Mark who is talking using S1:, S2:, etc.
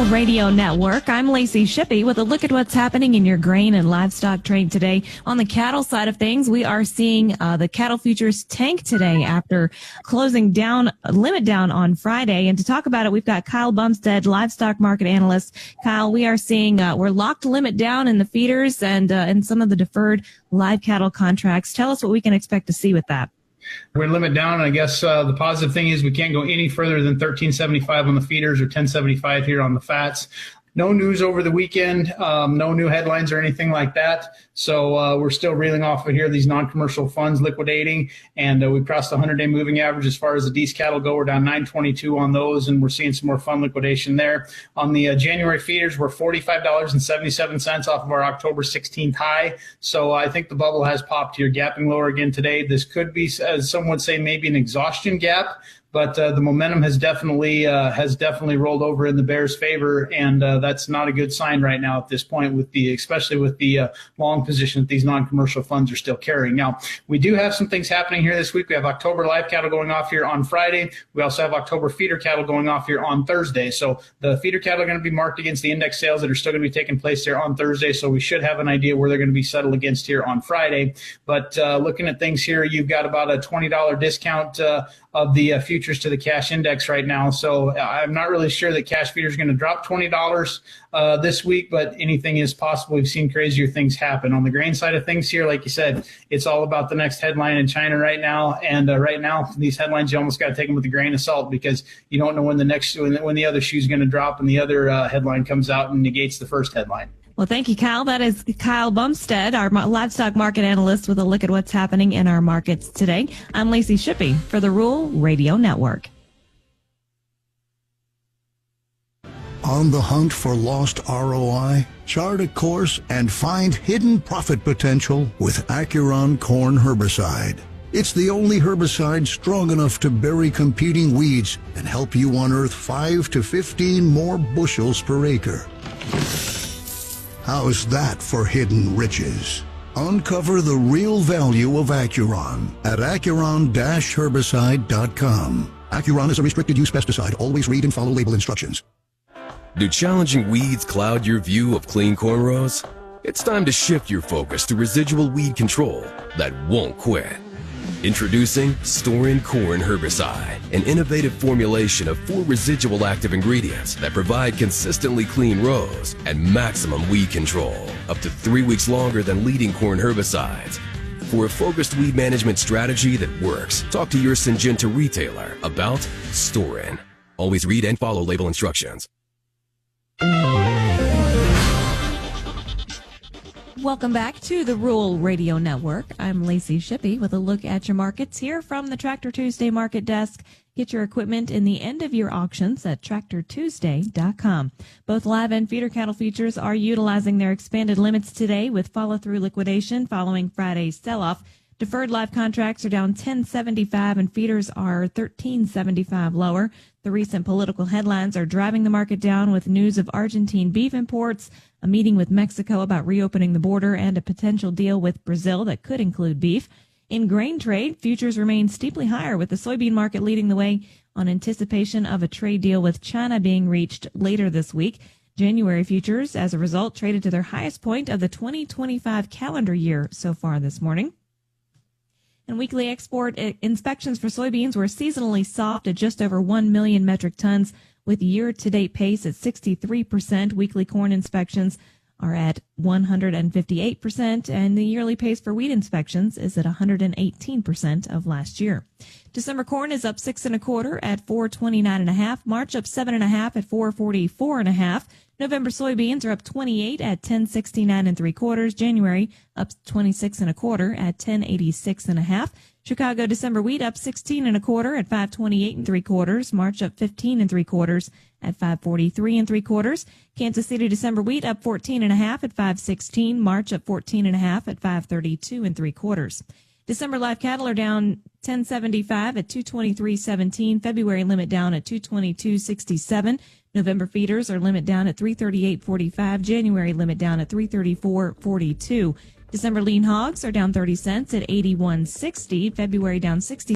S1: Radio Network. I'm Lacey Shippey with a look at what's happening in your grain and livestock trade today. On the cattle side of things, we are seeing the cattle futures tank today after closing down, limit down on Friday. And to talk about it, we've got Kyle Bumsted, livestock market analyst. Kyle, we are seeing we're locked limit down in the feeders and in some of the deferred live cattle contracts. Tell us what we can expect to see with that.
S2: We're limit down, and I guess the positive thing is we can't go any further than 13.75 on the feeders or 10.75 here on the fats. No news over the weekend, no new headlines or anything like that. So we're still reeling off of here these non-commercial funds liquidating, and we crossed the 100-day moving average as far as the D's cattle go. We're down 922 on those, and we're seeing some more fund liquidation there. On the January feeders, we're $45.77 off of our October 16th high. So I think the bubble has popped here, gapping lower again today. This could be, as some would say, maybe an exhaustion gap. But the momentum has definitely rolled over in the bears' favor, and that's not a good sign right now at this point, especially with the long position that these non-commercial funds are still carrying. Now, we do have some things happening here this week. We have October live cattle going off here on Friday. We also have October feeder cattle going off here on Thursday. So the feeder cattle are going to be marked against the index sales that are still going to be taking place there on Thursday. So we should have an idea where they're going to be settled against here on Friday. But looking at things here, you've got about a $20 discount of the futures to the cash index right now. So I'm not really sure that cash feeder is going to drop $20 this week, but anything is possible. We've seen crazier things happen. On the grain side of things here, like you said, it's all about the next headline in China right now. And right now, these headlines, you almost got to take them with a grain of salt because you don't know when the other shoe is going to drop and the other headline comes out and negates the first headline.
S1: Well, thank you, Kyle. That is Kyle Bumsted, our livestock market analyst, with a look at what's happening in our markets today. I'm Lacey Shippey for the Rural Radio Network.
S3: On the hunt for lost ROI? Chart a course and find hidden profit potential with Acuron corn herbicide. It's the only herbicide strong enough to bury competing weeds and help you unearth 5 to 15 more bushels per acre. How's that for hidden riches? Uncover the real value of Acuron at Acuron-herbicide.com. Acuron is a restricted use pesticide. Always read and follow label instructions.
S4: Do challenging weeds cloud your view of clean corn rows? It's time to shift your focus to residual weed control that won't quit. Introducing Store-In Corn Herbicide, an innovative formulation of 4 residual active ingredients that provide consistently clean rows and maximum weed control, up to 3 weeks longer than leading corn herbicides. For a focused weed management strategy that works, talk to your Syngenta retailer about Store-In. Always read and follow label instructions.
S1: Welcome back to the Rural Radio Network. I'm Lacey Shippey with a look at your markets here from the Tractor Tuesday Market Desk. Get your equipment in the end of year auctions at TractorTuesday.com. Both live and feeder cattle futures are utilizing their expanded limits today with follow-through liquidation following Friday's sell-off. Deferred live contracts are down 10.75 and feeders are 13.75 lower. The recent political headlines are driving the market down with news of Argentine beef imports, a meeting with Mexico about reopening the border, and a potential deal with Brazil that could include beef. In grain trade, futures remain steeply higher with the soybean market leading the way on anticipation of a trade deal with China being reached later this week. January futures, as a result, traded to their highest point of the 2025 calendar year so far this morning. And weekly export inspections for soybeans were seasonally soft at just over 1 million metric tons, with year-to-date pace at 63%. Weekly corn inspections are at 158%, and the yearly pace for wheat inspections is at 118% of last year. December corn is up 6 1/4 at 429.5. March up 7.5 at 444.5. November soybeans are up 28 at 1069 3/4. January up 26 1/4 at 1086.5. Chicago December wheat up 16 1/4 at 528 3/4. March up 15 3/4 at 543 3/4. Kansas City December wheat up 14.5 at 516. March up 14.5 at 532 3/4. December live cattle are down 10.75 at 223.17. February limit down at 222.67. November feeders are limit down at 338.45. January limit down at 334.42. December lean hogs are down 30 cents at 81.60. February down 60